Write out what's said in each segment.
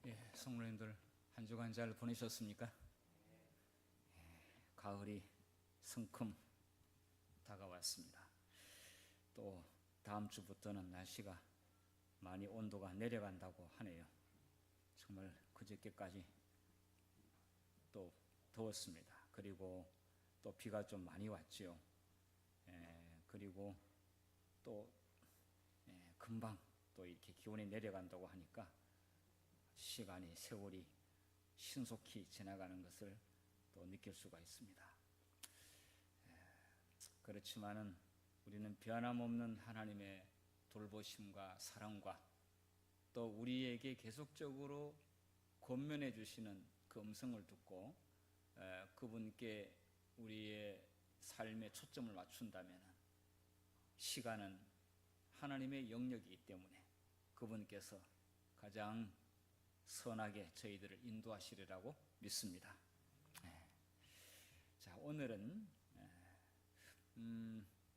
예, 성도님들 한 주간 잘 보내셨습니까? 가을이 성큼 다가왔습니다. 또 다음 주부터는 날씨가 많이 온도가 내려간다고 하네요. 정말 그저께까지 또 더웠습니다. 그리고 또 비가 좀 많이 왔죠. 그리고 또 금방 또 이렇게 기온이 내려간다고 하니까 시간이, 세월이 신속히 지나가는 것을 또 느낄 수가 있습니다. 그렇지만은 우리는 변함없는 하나님의 돌보심과 사랑과 또 우리에게 계속적으로 권면해 주시는 그 음성을 듣고 그분께 우리의 삶에 초점을 맞춘다면 시간은 하나님의 영역이기 때문에 그분께서 가장 선하게 저희들을 인도하시리라고 믿습니다. 자, 오늘은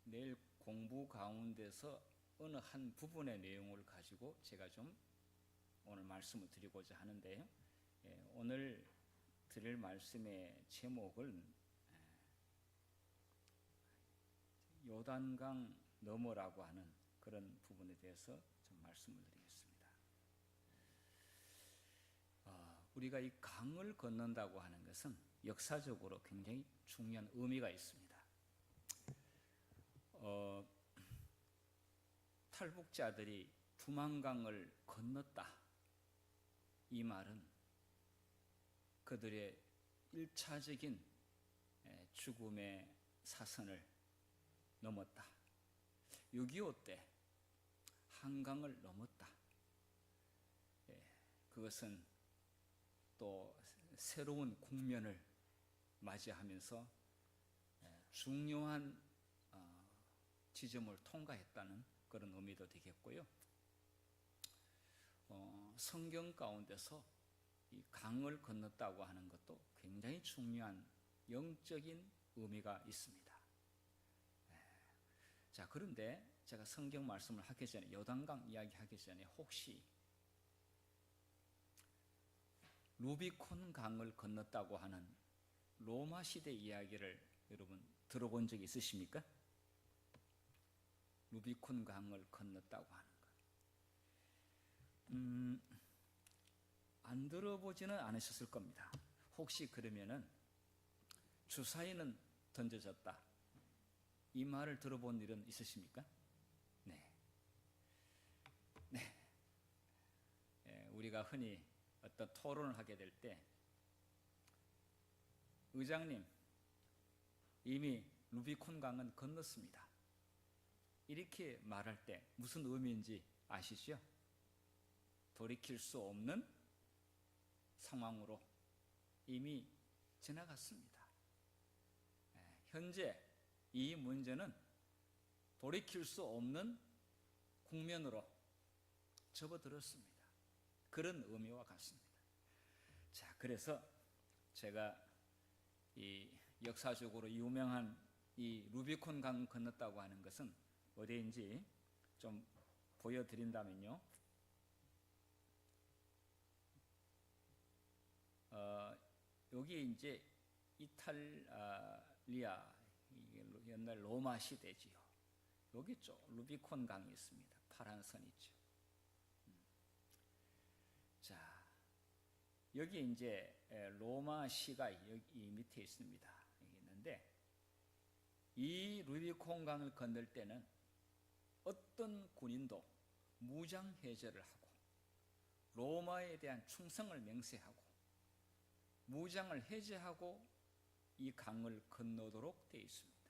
내일 공부 가운데서 어느 한 부분의 내용을 가지고 제가 좀 오늘 말씀을 드리고자 하는데요. 오늘 드릴 말씀의 제목은 요단강 너머라고 하는 그런 부분에 대해서 좀 말씀을 드리겠습니다. 우리가 이 강을 건넌다고 하는 것은 역사적으로 굉장히 중요한 의미가 있습니다. 탈북자들이 두만강을 건넜다. 이 말은 그들의 1차적인 죽음의 사선을 넘었다. 6.25 때 한강을 넘었다. 그것은 또 새로운 국면을 맞이하면서 중요한 지점을 통과했다는 그런 의미도 되겠고요. 성경 가운데서 이 강을 건넜다고 하는 것도 굉장히 중요한 영적인 의미가 있습니다. 자, 그런데 제가 성경 말씀을 하기 전에, 요단강 이야기하기 전에 혹시 루비콘 강을 건넜다고 하는 로마 시대 이야기를 여러분 들어본 적이 있으십니까? 루비콘 강을 건넜다고 하는 것. 안 들어보지는 않으셨을 겁니다. 혹시 그러면은 주사위는 던져졌다. 이 말을 들어본 일은 있으십니까? 네. 우리가 흔히 어떤 토론을 하게 될 때 의장님, 이미 루비콘 강은 건넜습니다. 이렇게 말할 때 무슨 의미인지 아시죠? 돌이킬 수 없는 상황으로 이미 지나갔습니다. 현재 이 문제는 돌이킬 수 없는 국면으로 접어들었습니다. 그런 의미와 같습니다. 자, 그래서 제가 이 역사적으로 유명한 이 루비콘 강 건넜다고 하는 것은 어디인지 좀 보여드린다면요. 여기 이제 이탈리아, 옛날 로마 시대지요. 여기 쪽 루비콘 강이 있습니다. 파란 선 있죠. 자, 여기 이제 로마 시가 여기 밑에 있습니다. 여기 있는데 이 루비콘 강을 건널 때는 어떤 군인도 무장 해제를 하고 로마에 대한 충성을 맹세하고 무장을 해제하고 이 강을 건너도록 되어 있습니다.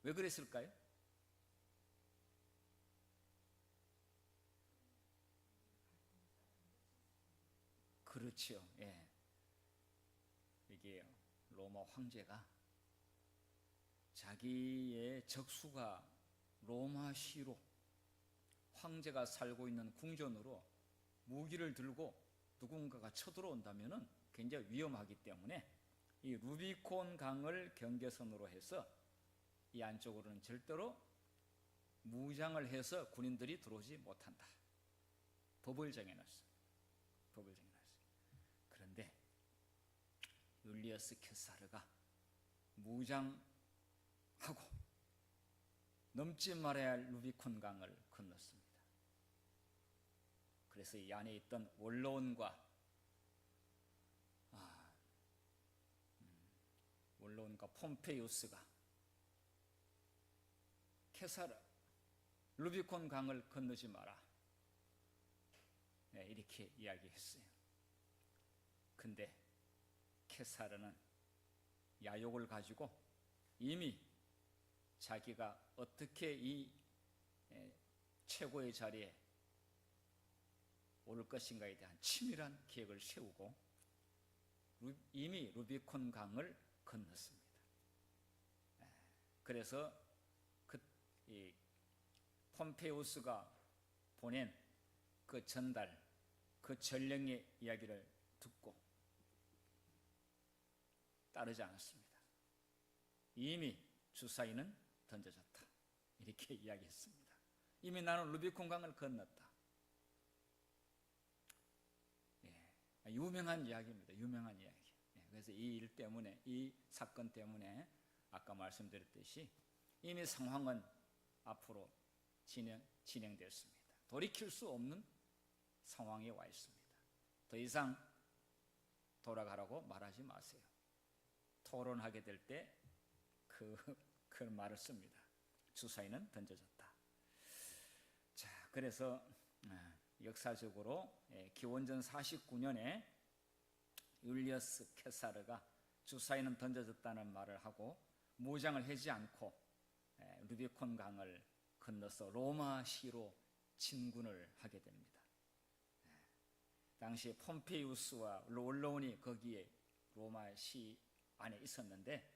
왜 그랬을까요? 그렇죠. 예. 이게 로마 황제가 자기의 적수가 로마시로 황제가 살고 있는 궁전으로 무기를 들고 누군가가 쳐들어온다면 굉장히 위험하기 때문에 이 루비콘 강을 경계선으로 해서 이 안쪽으로는 절대로 무장을 해서 군인들이 들어오지 못한다. 법을 정해놨어요. 법을 정해놨어요. 율리어스 케사르가 무장하고 넘지 말아야 할 루비콘 강을 건넜습니다. 그래서 이 안에 있던 원로원과 폼페이우스가 케사르 루비콘 강을 건너지 마라, 이렇게 이야기했어요. 근데 케사르는 야욕을 가지고 이미 자기가 어떻게 이 최고의 자리에 오를 것인가에 대한 치밀한 계획을 세우고 이미 루비콘 강을 건넜습니다. 그래서 이 폼페이우스가 보낸 그 전달, 그 전령의 이야기를 듣고 따르지 않았습니다. 이미 주사위는 던져졌다, 이렇게 이야기했습니다. 이미 나는 루비콘 강을 건넜다. 유명한 이야기입니다. 유명한 이야기. 그래서 이 일 때문에, 이 사건 때문에 아까 말씀드렸듯이 이미 상황은 앞으로 진행됐습니다. 돌이킬 수 없는 상황에 와 있습니다. 더 이상 돌아가라고 말하지 마세요. 토론하게 될 때 그 말을 씁니다. 주사위는 던져졌다. 자, 그래서 역사적으로 기원전 49년에 율리어스 케사르가 주사위는 던져졌다는 말을 하고 무장을 하지 않고 루비콘 강을 건너서 로마시로 진군을 하게 됩니다. 당시 폼페이우스와 원로원이 거기에 로마시 안에 있었는데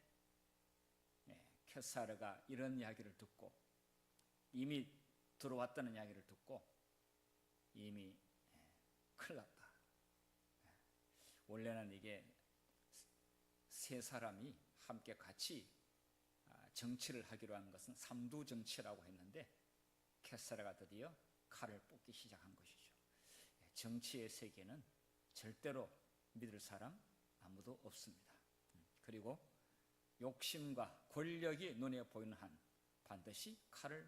케사르가 이런 이야기를 듣고, 이미 들어왔다는 이야기를 듣고 이미 큰일 났다. 원래는 이게 세 사람이 함께 같이 정치를 하기로 한 것은 삼두 정치라고 했는데 케사르가 드디어 칼을 뽑기 시작한 것이죠. 정치의 세계는 절대로 믿을 사람 아무도 없습니다. 그리고 욕심과 권력이 눈에 보이는 한 반드시 칼을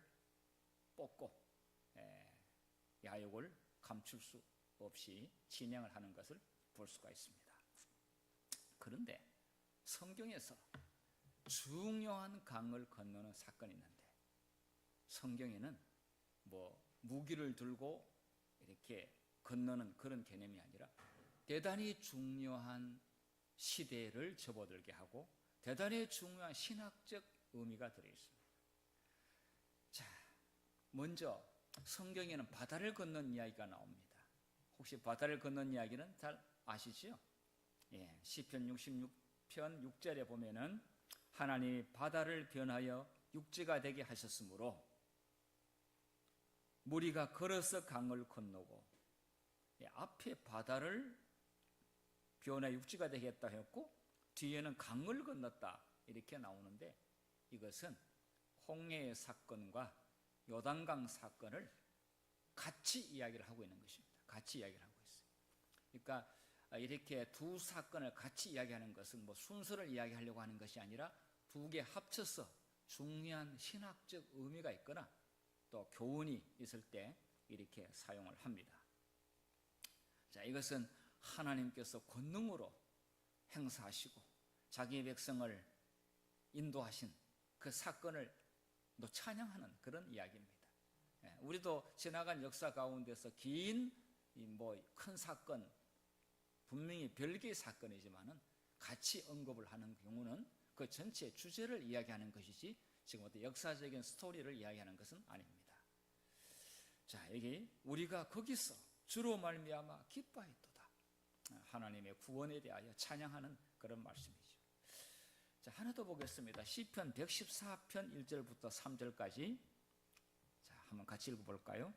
뽑고 야욕을 감출 수 없이 진행을 하는 것을 볼 수가 있습니다. 그런데 성경에서 중요한 강을 건너는 사건이 있는데, 성경에는 무기를 들고 이렇게 건너는 그런 개념이 아니라 대단히 중요한 시대를 접어들게 하고 대단히 중요한 신학적 의미가 들어있습니다. 자, 먼저 성경에는 바다를 건넌 이야기가 나옵니다. 혹시 바다를 건넌 이야기는 잘 아시죠? 시편 66편 6절에 보면은 하나님이 바다를 변하여 육지가 되게 하셨으므로 무리가 걸어서 강을 건너고, 앞에 바다를 변하여 육지가 되게 했다 했고 뒤에는 강을 건넜다 이렇게 나오는데, 이것은 홍해의 사건과 요단강 사건을 같이 이야기를 하고 있는 것입니다. 같이 이야기를 하고 있어요. 그러니까 이렇게 두 사건을 같이 이야기하는 것은 순서를 이야기하려고 하는 것이 아니라 두 개 합쳐서 중요한 신학적 의미가 있거나 또 교훈이 있을 때 이렇게 사용을 합니다. 자, 이것은 하나님께서 권능으로 행사하시고 자기 백성을 인도하신 그 사건을 찬양하는 그런 이야기입니다. 우리도 지나간 역사 가운데서 긴 큰 사건, 분명히 별개의 사건이지만은 같이 언급을 하는 경우는 그 전체 주제를 이야기하는 것이지 지금 어떤 역사적인 스토리를 이야기하는 것은 아닙니다. 자, 여기 우리가 거기서 주로 말미암아 기뻐했도다. 하나님의 구원에 대하여 찬양하는 그런 말씀이죠. 자, 하나 더 보겠습니다. 시편 114편 1절부터 3절까지. 자, 한번 같이 읽어볼까요?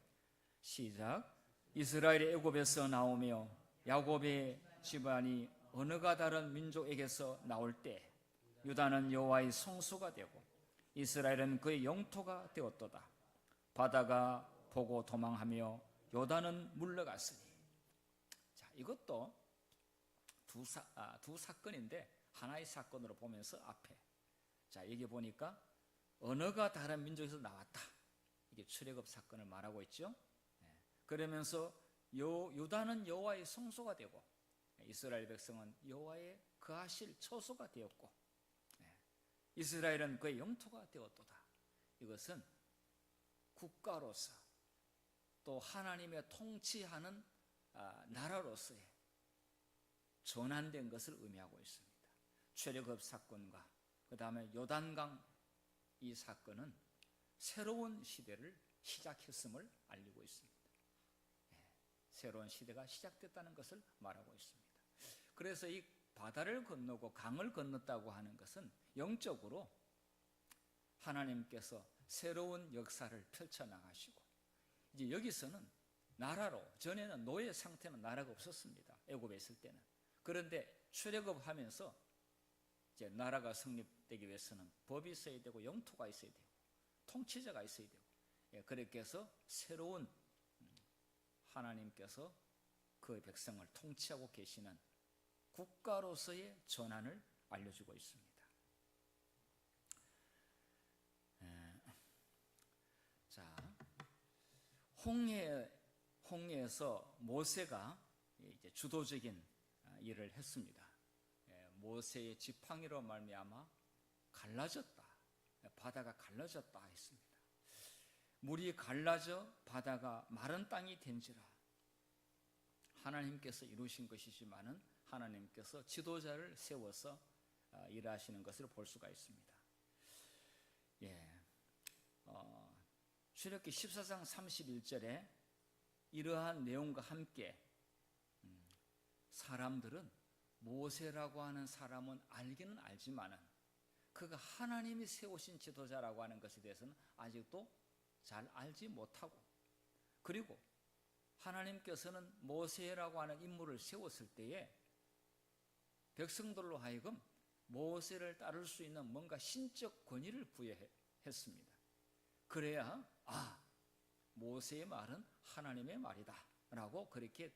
시작. 이스라엘이 애굽에서 나오며 야곱의 집안이 어느가 다른 민족에게서 나올 때 유다는 여호와의 성소가 되고 이스라엘은 그의 영토가 되었도다. 바다가 보고 도망하며 요단은 물러갔으니. 자, 이것도 두 사건인데 하나의 사건으로 보면서 앞에, 자, 여기 보니까 언어가 다른 민족에서 나왔다. 이게 출애굽 사건을 말하고 있죠. 그러면서 유다는 여호와의 성소가 되고 이스라엘 백성은 여호와의 거하실 처소가 되었고 이스라엘은 그의 영토가 되었도다. 이것은 국가로서 또 하나님의 통치하는 나라로서의 전환된 것을 의미하고 있습니다. 출애굽 사건과 그 다음에 요단강 이 사건은 새로운 시대를 시작했음을 알리고 있습니다. 새로운 시대가 시작됐다는 것을 말하고 있습니다. 그래서 이 바다를 건너고 강을 건넜다고 하는 것은 영적으로 하나님께서 새로운 역사를 펼쳐나가시고 이제 여기서는 나라로, 전에는 노예 상태는 나라가 없었습니다. 애굽에 있을 때는. 그런데 출애굽하면서 이제 나라가 성립되기 위해서는 법이 있어야 되고 영토가 있어야 되고 통치자가 있어야 되고 그렇게 해서 새로운 하나님께서 그 백성을 통치하고 계시는 국가로서의 전환을 알려주고 있습니다. 자, 홍해에서 모세가 이제 주도적인 일을 했습니다. 모세의 지팡이로 말미암아 갈라졌다. 바다가 갈라졌다 했습니다. 물이 갈라져 바다가 마른 땅이 된지라. 하나님께서 이루신 것이지만은 하나님께서 지도자를 세워서 일하시는 것을 볼 수가 있습니다. 출애굽기 14장 31절에 이러한 내용과 함께 사람들은 모세라고 하는 사람은 알기는 알지만은 그가 하나님이 세우신 지도자라고 하는 것에 대해서는 아직도 잘 알지 못하고, 그리고 하나님께서는 모세라고 하는 인물을 세웠을 때에 백성들로 하여금 모세를 따를 수 있는 뭔가 신적 권위를 부여했습니다. 그래야 모세의 말은 하나님의 말이다 라고 그렇게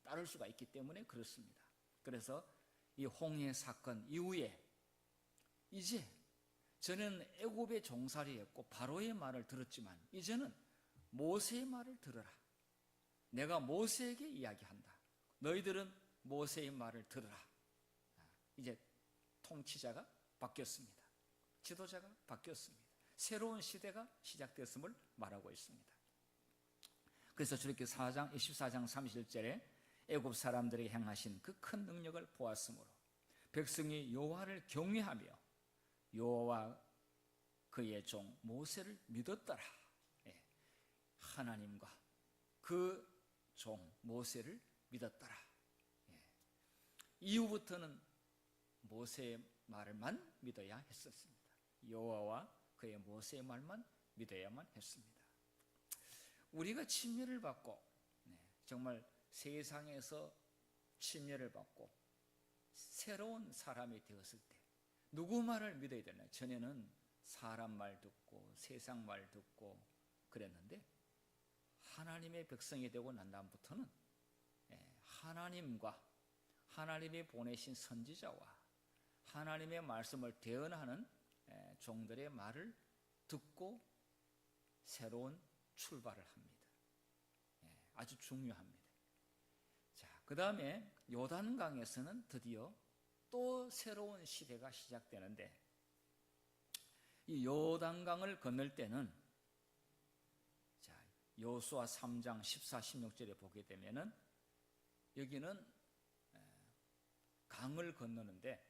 따를 수가 있기 때문에 그렇습니다. 그래서 이 홍해 사건 이후에 이제 전에는 애굽의 종살이였고 바로의 말을 들었지만 이제는 모세의 말을 들어라. 내가 모세에게 이야기한다. 너희들은 모세의 말을 들어라. 이제 통치자가 바뀌었습니다. 지도자가 바뀌었습니다. 새로운 시대가 시작됐음을 말하고 있습니다. 그래서 출애굽기 24장 31절에 애굽 사람들에게 행하신 그 큰 능력을 보았으므로 백성이 여호와를 경외하며 여호와 그의 종 모세를 믿었더라. 하나님과 그 종 모세를 믿었더라. 이후부터는 모세의 말만 믿어야 했었습니다. 여호와와 그의 모세의 말만 믿어야만 했습니다. 우리가 침례를 받고 정말 세상에서 침례를 받고 새로운 사람이 되었을 때 누구 말을 믿어야 되나요? 전에는 사람 말 듣고 세상 말 듣고 그랬는데 하나님의 백성이 되고 난 다음부터는 하나님과 하나님이 보내신 선지자와 하나님의 말씀을 대언하는 종들의 말을 듣고 새로운 출발을 합니다. 아주 중요합니다. 자, 그 다음에 요단강에서는 드디어 또 새로운 시대가 시작되는데 이 요단강을 건널 때는 자, 여호수아 3장 14, 16절에 보게 되면은 여기는 강을 건너는데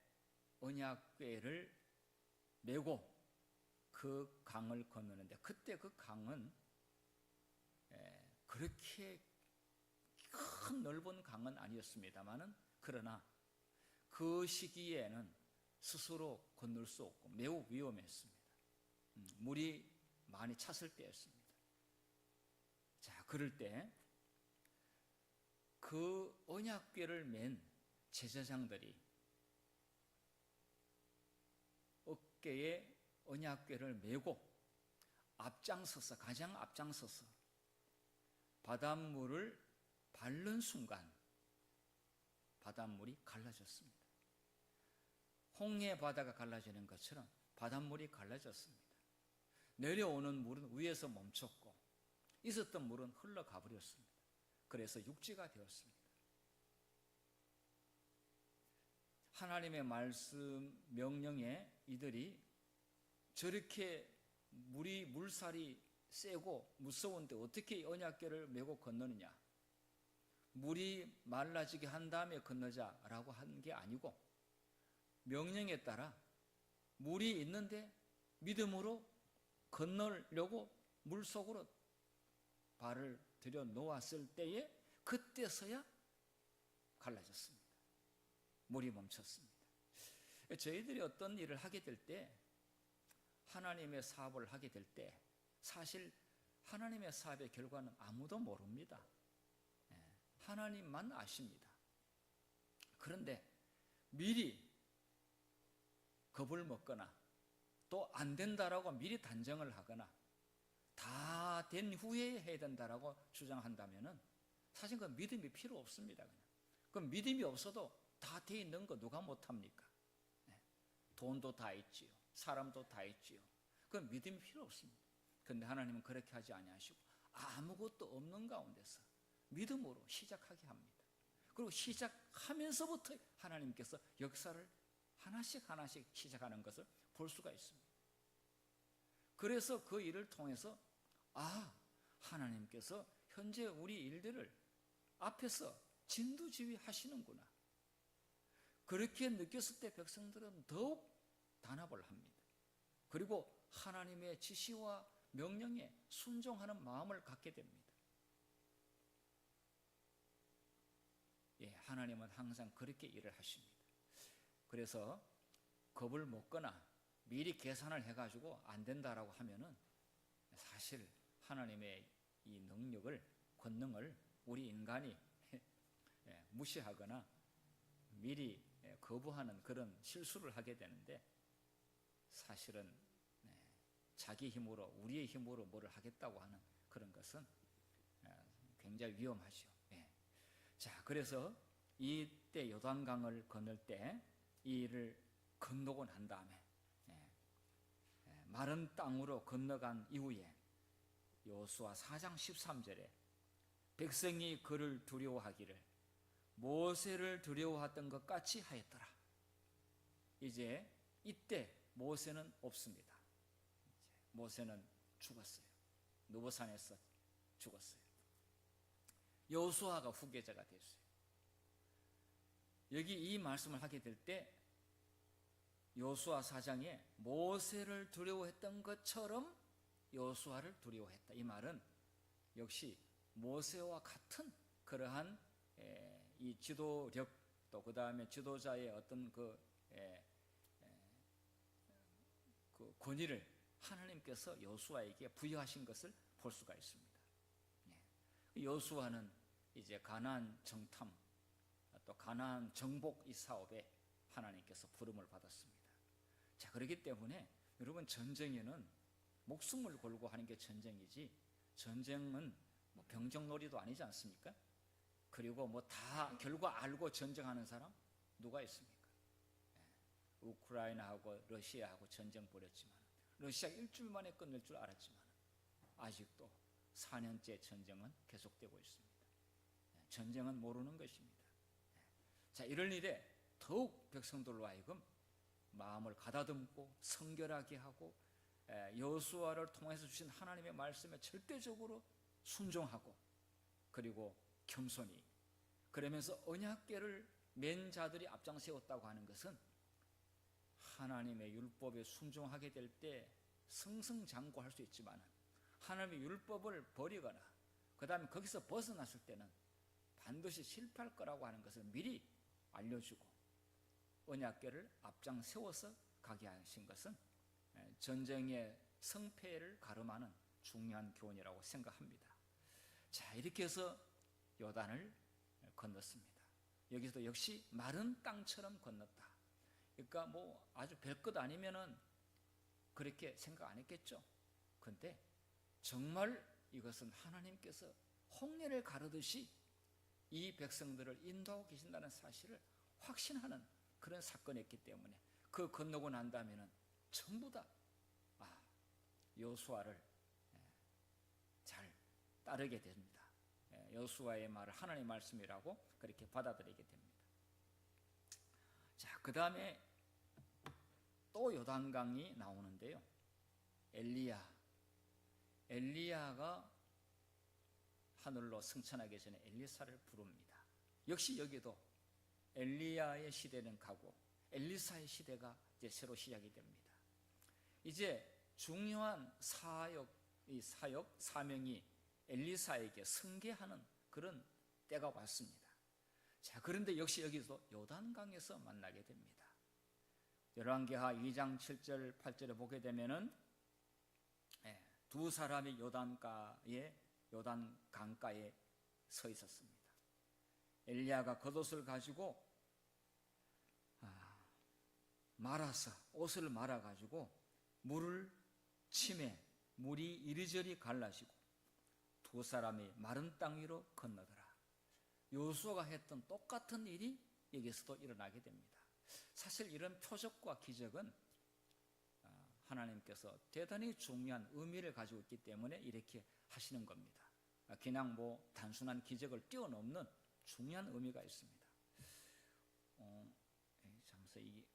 언약궤를 메고 그 강을 건너는데 그때 그 강은 그렇게 큰 넓은 강은 아니었습니다만은 그러나 그 시기에는 스스로 건널 수 없고 매우 위험했습니다. 물이 많이 찼을 때였습니다. 자, 그럴 때 그 언약궤를 맨 제사장들이 어깨에 언약궤를 메고 앞장서서 가장 앞장서서 바닷물을 밟는 순간 바닷물이 갈라졌습니다. 홍해 바다가 갈라지는 것처럼 바닷물이 갈라졌습니다. 내려오는 물은 위에서 멈췄고 있었던 물은 흘러가 버렸습니다. 그래서 육지가 되었습니다. 하나님의 말씀 명령에 이들이 저렇게 물살이 세고 무서운데 어떻게 언약궤를 메고 건너느냐, 물이 말라지게 한 다음에 건너자라고 한 게 아니고 명령에 따라 물이 있는데 믿음으로 건너려고 물속으로 발을 들여 놓았을 때에 그때서야 갈라졌습니다. 물이 멈췄습니다. 저희들이 어떤 일을 하게 될 때, 하나님의 사업을 하게 될 때 사실 하나님의 사업의 결과는 아무도 모릅니다. 하나님만 아십니다. 그런데 미리 겁을 먹거나 또 안 된다라고 미리 단정을 하거나 다 된 후에 해야 된다라고 주장한다면은 사실 그 믿음이 필요 없습니다. 그 믿음이 없어도 다 돼 있는 거 누가 못합니까? 돈도 다 있지요, 사람도 다 있지요. 그 믿음이 필요 없습니다. 그런데 하나님은 그렇게 하지 아니하시고 아무것도 없는 가운데서 믿음으로 시작하게 합니다. 그리고 시작하면서부터 하나님께서 역사를 하나씩 시작하는 것을 볼 수가 있습니다. 그래서 그 일을 통해서 하나님께서 현재 우리 일들을 앞에서 진두지휘 하시는구나, 그렇게 느꼈을 때 백성들은 더욱 단합을 합니다. 그리고 하나님의 지시와 명령에 순종하는 마음을 갖게 됩니다. 하나님은 항상 그렇게 일을 하십니다. 그래서 겁을 먹거나 미리 계산을 해가지고 안 된다라고 하면은 사실 하나님의 이 능력을, 권능을 우리 인간이 무시하거나 미리 거부하는 그런 실수를 하게 되는데, 사실은 자기 힘으로, 우리의 힘으로 뭐를 하겠다고 하는 그런 것은 굉장히 위험하죠. 자, 그래서 이때 요단강을 건널 때 이 일을 건너고 난 다음에 마른 땅으로 건너간 이후에 여호수아 4장 13절에 백성이 그를 두려워하기를 모세를 두려워하던 것 같이 하였더라. 이제 이때 모세는 없습니다. 모세는 죽었어요. 느보산에서 죽었어요. 여호수아가 후계자가 됐어요. 여기 이 말씀을 하게 될 때 여호수아 4장에 모세를 두려워했던 것처럼 여호수아를 두려워했다. 이 말은 역시 모세와 같은 그러한 이 지도력, 또 그 다음에 지도자의 어떤 그 권위를 하나님께서 여호수아에게 부여하신 것을 볼 수가 있습니다. 여호수아는 이제 가나안 정탐, 또 가나안 정복 이 사업에 하나님께서 부름을 받았습니다. 자, 그렇기 때문에 여러분, 전쟁에는 목숨을 걸고 하는 게 전쟁이지, 전쟁은 뭐 병정놀이도 아니지 않습니까? 그리고 뭐 다 결과 알고 전쟁하는 사람 누가 있습니까? 우크라이나하고 러시아하고 전쟁 벌였지만 러시아가 일주일 만에 끝낼 줄 알았지만 아직도 4년째 전쟁은 계속되고 있습니다. 전쟁은 모르는 것입니다. 자, 이럴 일에 더욱 백성들로 하여금 마음을 가다듬고 성결하게 하고 여호수아를 통해서 주신 하나님의 말씀에 절대적으로 순종하고, 그리고 겸손히, 그러면서 언약궤를 맨 자들이 앞장 세웠다고 하는 것은 하나님의 율법에 순종하게 될 때 승승장구할 수 있지만 하나님의 율법을 버리거나 그 다음에 거기서 벗어났을 때는 반드시 실패할 거라고 하는 것을 미리 알려주고 언약궤를 앞장 세워서 가게 하신 것은 전쟁의 성패를 가름하는 중요한 교훈이라고 생각합니다. 자, 이렇게 해서 요단을 건넜습니다. 여기서도 역시 마른 땅처럼 건넜다. 그러니까 뭐 아주 별것 아니면은 그렇게 생각 안 했겠죠. 그런데 정말 이것은 하나님께서 홍해를 가르듯이 이 백성들을 인도하고 계신다는 사실을 확신하는 그런 사건이었기 때문에 그 건너고 난 다음에는 전부 다 여호수아를 잘 따르게 됩니다. 여호수아의 말을 하나님의 말씀이라고 그렇게 받아들이게 됩니다. 자, 그 다음에 또 요단강이 나오는데요. 엘리야가 하늘로 승천하기 전에 엘리사를 부릅니다. 역시 여기도 엘리야의 시대는 가고 엘리사의 시대가 이제 새로 시작이 됩니다. 이제 중요한 사명이 엘리사에게 승계하는 그런 때가 왔습니다. 자, 그런데 역시 여기서 요단강에서 만나게 됩니다. 열왕기하 2장 7절 8절에 보게 되면은 두 사람이 요단강가에 서 있었습니다. 엘리야가 겉옷을 가지고 말아서 옷을 말아 가지고 물을 치매 물이 이리저리 갈라지고 두 사람이 마른 땅 위로 건너더라. 여호수아가 했던 똑같은 일이 여기서도 일어나게 됩니다. 사실 이런 표적과 기적은 하나님께서 대단히 중요한 의미를 가지고 있기 때문에 이렇게 하시는 겁니다. 그냥 단순한 기적을 뛰어넘는 중요한 의미가 있습니다. 잠시 이게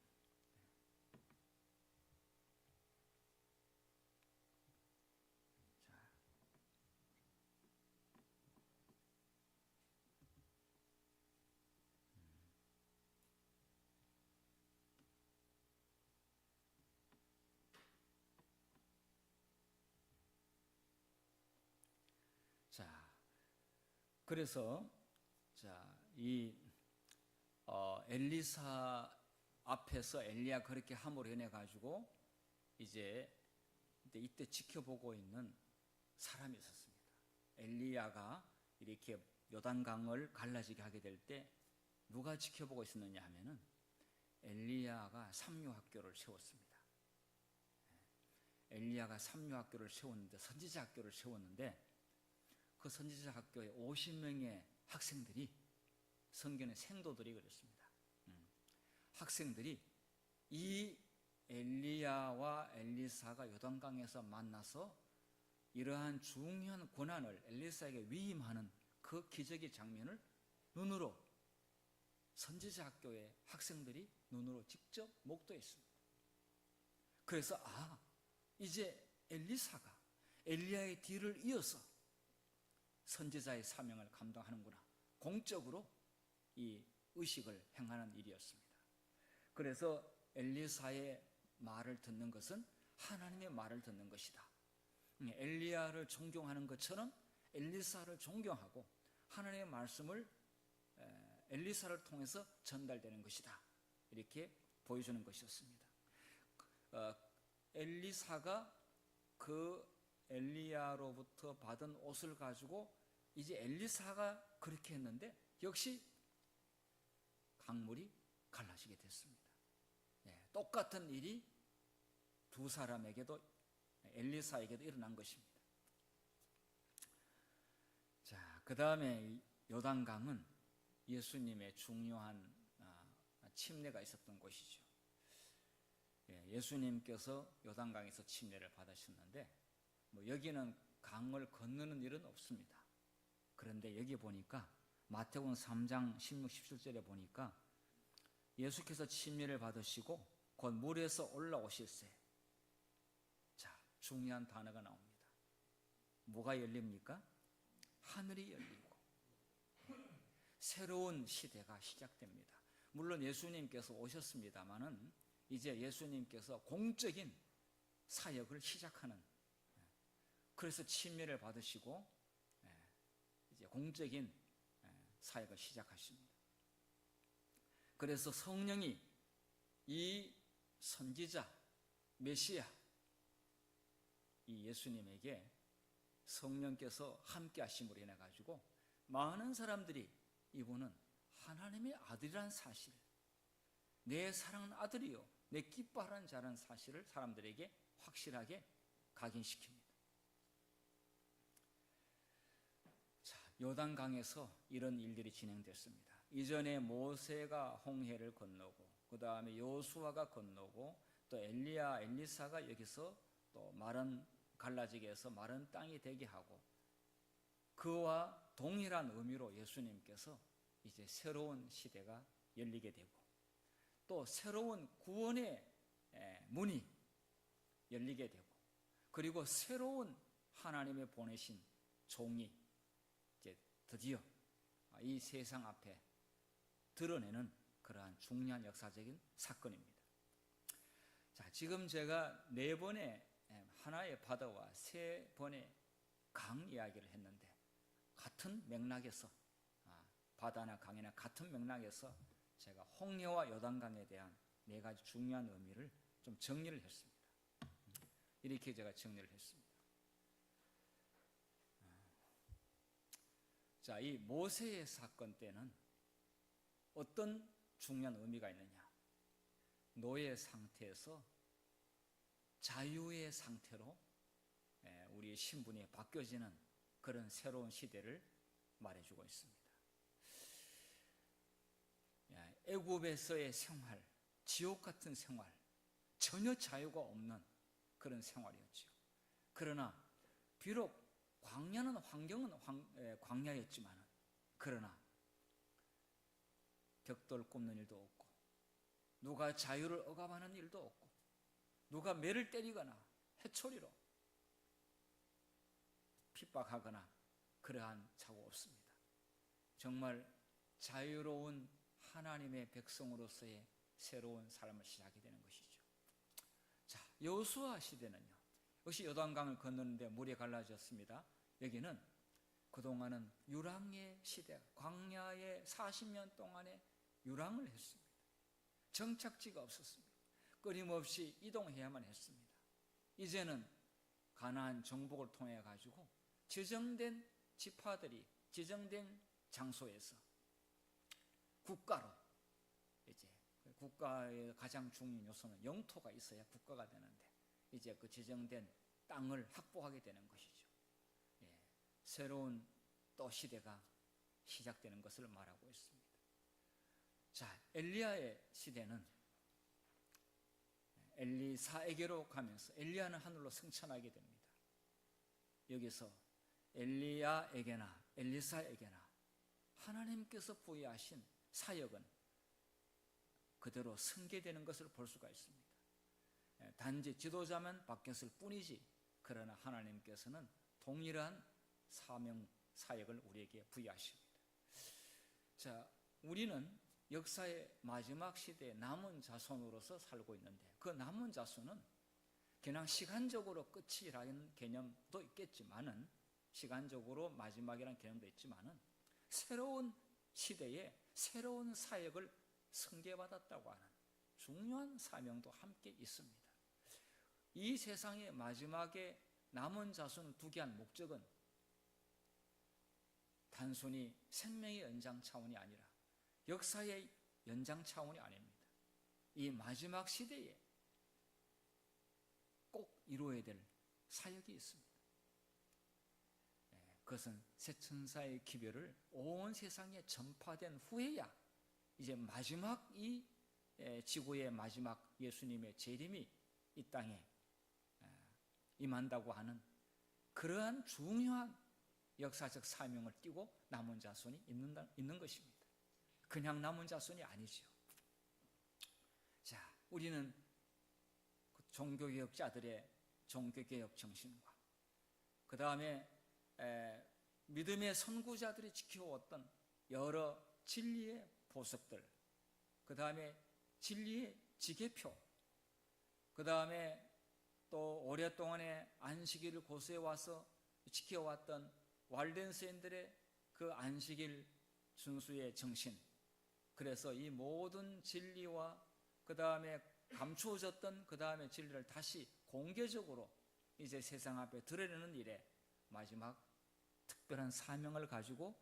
그래서 이 엘리사 앞에서 엘리야 그렇게 함으로 인해 가지고 이때 지켜보고 있는 사람이 있었습니다. 엘리야가 이렇게 요단강을 갈라지게 하게 될 때 누가 지켜보고 있었느냐 하면은 엘리야가 삼류학교를 세웠습니다. 엘리야가 삼류학교를 세웠는데 선지자 학교를 세웠는데 그 선지자 학교에 50명의 학생들이 성경의 생도들이 그랬습니다. 학생들이 이 엘리야와 엘리사가 요단강에서 만나서 이러한 중요한 고난을 엘리사에게 위임하는 그 기적의 장면을 눈으로 선지자 학교의 학생들이 눈으로 직접 목도했습니다. 그래서 이제 엘리사가 엘리야의 뒤를 이어서 선지자의 사명을 감당하는구나. 공적으로 이 의식을 행하는 일이었습니다. 그래서 엘리사의 말을 듣는 것은 하나님의 말을 듣는 것이다. 엘리야를 존경하는 것처럼 엘리사를 존경하고 하나님의 말씀을 엘리사를 통해서 전달되는 것이다. 이렇게 보여주는 것이었습니다. 엘리사가 그 엘리야로부터 받은 옷을 가지고 이제 엘리사가 그렇게 했는데 역시 강물이 갈라지게 됐습니다. 똑같은 일이 두 사람에게도 엘리사에게도 일어난 것입니다. 자, 그 다음에 요단강은 예수님의 중요한 침례가 있었던 곳이죠. 예수님께서 요단강에서 침례를 받으셨는데 여기는 강을 건너는 일은 없습니다. 그런데 여기 보니까 마태복음 3장 16, 17절에 보니까 예수께서 침례를 받으시고 곧 물에서 올라오실세. 자, 중요한 단어가 나옵니다. 뭐가 열립니까? 하늘이 열리고 새로운 시대가 시작됩니다. 물론 예수님께서 오셨습니다마는 이제 예수님께서 공적인 사역을 시작하는, 그래서 침례를 받으시고 이제 공적인 사역을 시작하십니다. 그래서 성령이 이 선지자 메시아 이 예수님에게 성령께서 함께 하심으로 인해 가지고 많은 사람들이 이분은 하나님의 아들이라는 사실, 내 사랑하는 아들이요 내 기뻐하는 자라는 사실을 사람들에게 확실하게 각인시킵니다. 자, 요단강에서 이런 일들이 진행됐습니다. 이전에 모세가 홍해를 건너고, 그 다음에 요수아가 건너고, 또 엘리야, 엘리사가 여기서 또 마른 갈라지게 해서 마른 땅이 되게 하고, 그와 동일한 의미로 예수님께서 이제 새로운 시대가 열리게 되고, 또 새로운 구원의 문이 열리게 되고, 그리고 새로운 하나님의 보내신 종이 이제 드디어 이 세상 앞에 드러내는 그러한 중요한 역사적인 사건입니다. 자, 지금 제가 4번의 하나의 바다와 3번의 강 이야기를 했는데, 같은 맥락에서 바다나 강이나 같은 맥락에서 제가 홍해와 요단강에 대한 4가지 중요한 의미를 좀 정리를 했습니다. 이렇게 제가 정리를 했습니다. 자, 이 모세의 사건 때는 어떤 중요한 의미가 있느냐? 노예 상태에서 자유의 상태로 우리의 신분이 바뀌어지는 그런 새로운 시대를 말해주고 있습니다. 애굽에서의 생활, 지옥 같은 생활, 전혀 자유가 없는 그런 생활이었죠. 그러나 비록 광야는 환경은 광야였지만, 그러나 벽돌 굽는 일도 없고, 누가 자유를 억압하는 일도 없고, 누가 매를 때리거나 해초리로 핍박하거나 그러한 자고 없습니다. 정말 자유로운 하나님의 백성으로서의 새로운 삶을 시작하게 되는 것이죠. 자, 여호수아 시대는요, 역시 요단강을 건너는데 물이 갈라졌습니다. 여기는 그동안은 유랑의 시대, 광야의 40년 동안에 유랑을 했습니다. 정착지가 없었습니다. 끊임없이 이동해야만 했습니다. 이제는 가나안 정복을 통해 가지고 지정된 지파들이 지정된 장소에서 국가로, 이제 국가의 가장 중요한 요소는 영토가 있어야 국가가 되는데, 이제 그 지정된 땅을 확보하게 되는 것이죠. 새로운 또 시대가 시작되는 것을 말하고 있습니다. 자, 엘리야의 시대는 엘리사에게로 가면서 엘리야는 하늘로 승천하게 됩니다. 여기서 엘리야에게나 엘리사에게나 하나님께서 부여하신 사역은 그대로 승계되는 것을 볼 수가 있습니다. 단지 지도자만 바뀌었을 뿐이지, 그러나 하나님께서는 동일한 사명 사역을 우리에게 부여하십니다. 자, 우리는 역사의 마지막 시대에 남은 자손으로서 살고 있는데, 그 남은 자손은 그냥 시간적으로 끝이라는 개념도 있겠지만은, 시간적으로 마지막이라는 개념도 있지만은, 새로운 시대에 새로운 사역을 승계받았다고 하는 중요한 사명도 함께 있습니다. 이 세상의 마지막에 남은 자손을 두게 한 목적은 단순히 생명의 연장 차원이 아니라 역사의 연장 차원이 아닙니다. 이 마지막 시대에 꼭 이루어야 될 사역이 있습니다. 그것은 새천사의 기별을 온 세상에 전파된 후에야 이제 마지막 이 지구의 마지막 예수님의 재림이 이 땅에 임한다고 하는 그러한 중요한 역사적 사명을 띠고 남은 자손이 있는 것입니다. 그냥 남은 자손이 아니죠. 자, 우리는 종교개혁자들의 종교개혁 정신과 그 다음에 믿음의 선구자들이 지켜왔던 여러 진리의 보석들, 그 다음에 진리의 지계표, 그 다음에 또 오랫동안의 안식일을 고수해 와서 지켜왔던 왈덴스인들의 그 안식일 준수의 정신, 그래서 이 모든 진리와 그 다음에 감추어졌던 그 다음에 진리를 다시 공개적으로 이제 세상 앞에 드러내는 일에 마지막 특별한 사명을 가지고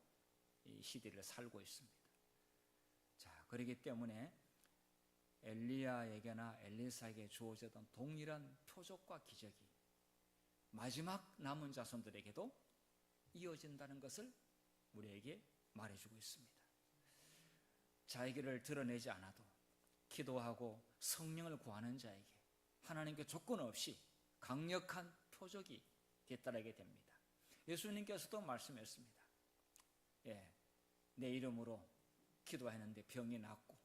이 시대를 살고 있습니다. 자, 그렇기 때문에 엘리야에게나 엘리사에게 주어졌던 동일한 표적과 기적이 마지막 남은 자손들에게도 이어진다는 것을 우리에게 말해주고 있습니다. 자기를 드러내지 않아도 기도하고 성령을 구하는 자에게 하나님께 조건 없이 강력한 표적이 뒤따르게 됩니다. 예수님께서도 말씀했습니다. 내 이름으로 기도했는데 병이 낫고,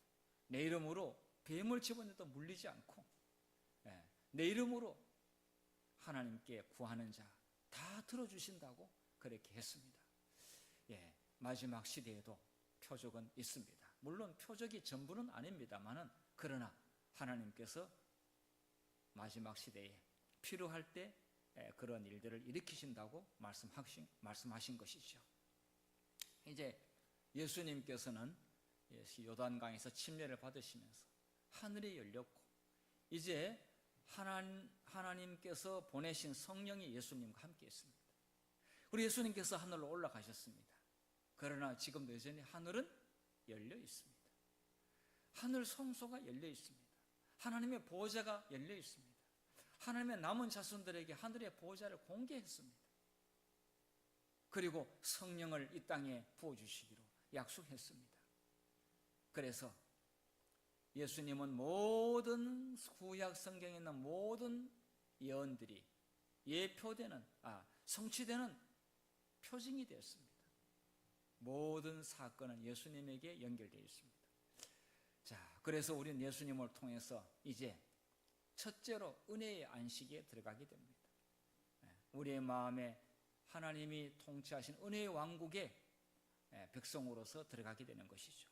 내 이름으로 뱀을 집었는데도 물리지 않고, 내 이름으로 하나님께 구하는 자 다 들어주신다고 그렇게 했습니다. 마지막 시대에도 표적은 있습니다. 물론 표적이 전부는 아닙니다만은, 그러나 하나님께서 마지막 시대에 필요할 때 그런 일들을 일으키신다고 말씀하신 것이죠. 이제 예수님께서는 요단강에서 침례를 받으시면서 하늘이 열렸고, 이제 하나님께서 보내신 성령이 예수님과 함께 있습니다. 그리고 예수님께서 하늘로 올라가셨습니다. 그러나 지금도 여전히 하늘은 열려 있습니다. 하늘 성소가 열려 있습니다. 하나님의 보호자가 열려 있습니다. 하나님의 남은 자손들에게 하늘의 보호자를 공개했습니다. 그리고 성령을 이 땅에 부어주시기로 약속했습니다. 그래서 예수님은 모든 구약 성경에 있는 모든 예언들이 성취되는 표징이 되었습니다. 모든 사건은 예수님에게 연결되어 있습니다. 자, 그래서 우리는 예수님을 통해서 이제 첫째로 은혜의 안식에 들어가게 됩니다. 우리의 마음에 하나님이 통치하신 은혜의 왕국에 백성으로서 들어가게 되는 것이죠.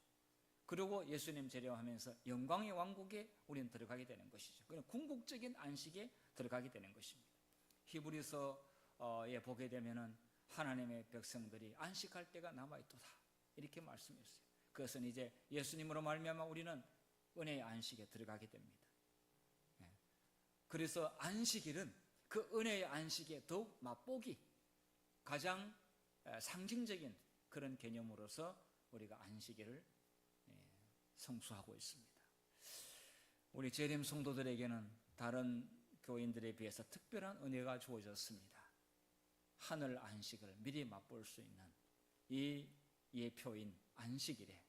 그리고 예수님 재림하면서 영광의 왕국에 우리는 들어가게 되는 것이죠. 그냥 궁극적인 안식에 들어가게 되는 것입니다. 히브리서에 보게 되면은 하나님의 백성들이 안식할 때가 남아있도다 이렇게 말씀했어요. 그것은 이제 예수님으로 말미암아 우리는 은혜의 안식에 들어가게 됩니다. 그래서 안식일은 그 은혜의 안식에 더욱 맛보기, 가장 상징적인 그런 개념으로서 우리가 안식일을 성수하고 있습니다. 우리 재림 성도들에게는 다른 교인들에 비해서 특별한 은혜가 주어졌습니다. 하늘 안식을 미리 맛볼 수 있는 이 예표인 안식일에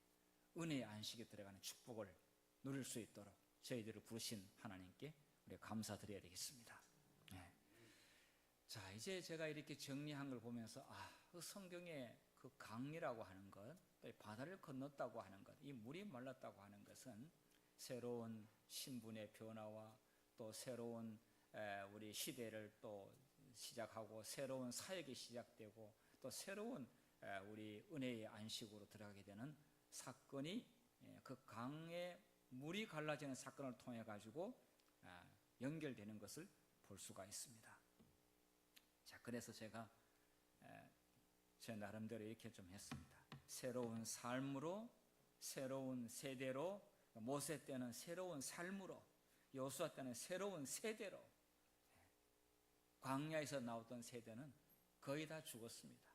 은혜의 안식에 들어가는 축복을 누릴 수 있도록 저희들을 부르신 하나님께 우리가 감사드려야 되겠습니다. 자, 이제 제가 이렇게 정리한 걸 보면서 그 성경의 그 강이라고 하는 것, 또 바다를 건넜다고 하는 것, 이 물이 말랐다고 하는 것은 새로운 신분의 변화와 또 새로운 우리 시대를 또 시작하고 새로운 사역이 시작되고 또 새로운 우리 은혜의 안식으로 들어가게 되는 사건이 그 강의 물이 갈라지는 사건을 통해 가지고 연결되는 것을 볼 수가 있습니다. 자, 그래서 제가 제 나름대로 이렇게 좀 했습니다. 새로운 삶으로, 새로운 세대로, 모세 때는 새로운 삶으로, 여호수아 때는 새로운 세대로, 광야에서 나왔던 세대는 거의 다 죽었습니다.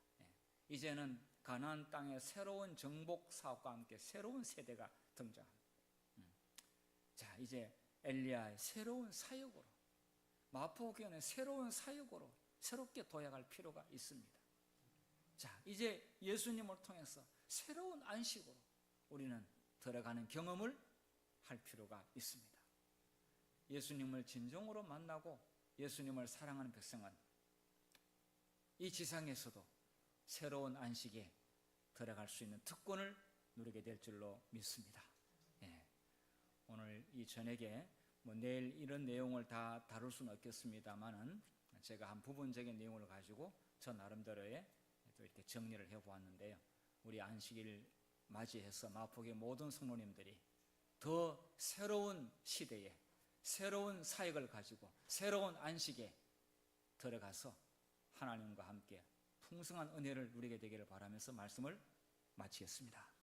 이제는 가나안 땅의 새로운 정복 사업과 함께 새로운 세대가 등장합니다. 자, 이제 엘리야의 새로운 사역으로, 마포교회의 새로운 사역으로 새롭게 도약할 필요가 있습니다. 자, 이제 예수님을 통해서 새로운 안식으로 우리는 들어가는 경험을 할 필요가 있습니다. 예수님을 진정으로 만나고 예수님을 사랑하는 백성은 이 지상에서도 새로운 안식에 들어갈 수 있는 특권을 누리게 될 줄로 믿습니다. 오늘 이 저녁에 내일 이런 내용을 다 다룰 수는 없겠습니다만은 제가 한 부분적인 내용을 가지고 저 나름대로의 또 이렇게 정리를 해보았는데요. 우리 안식일 맞이해서 마포교회 모든 성도님들이 더 새로운 시대에 새로운 사역을 가지고 새로운 안식에 들어가서 하나님과 함께 풍성한 은혜를 누리게 되기를 바라면서 말씀을 마치겠습니다.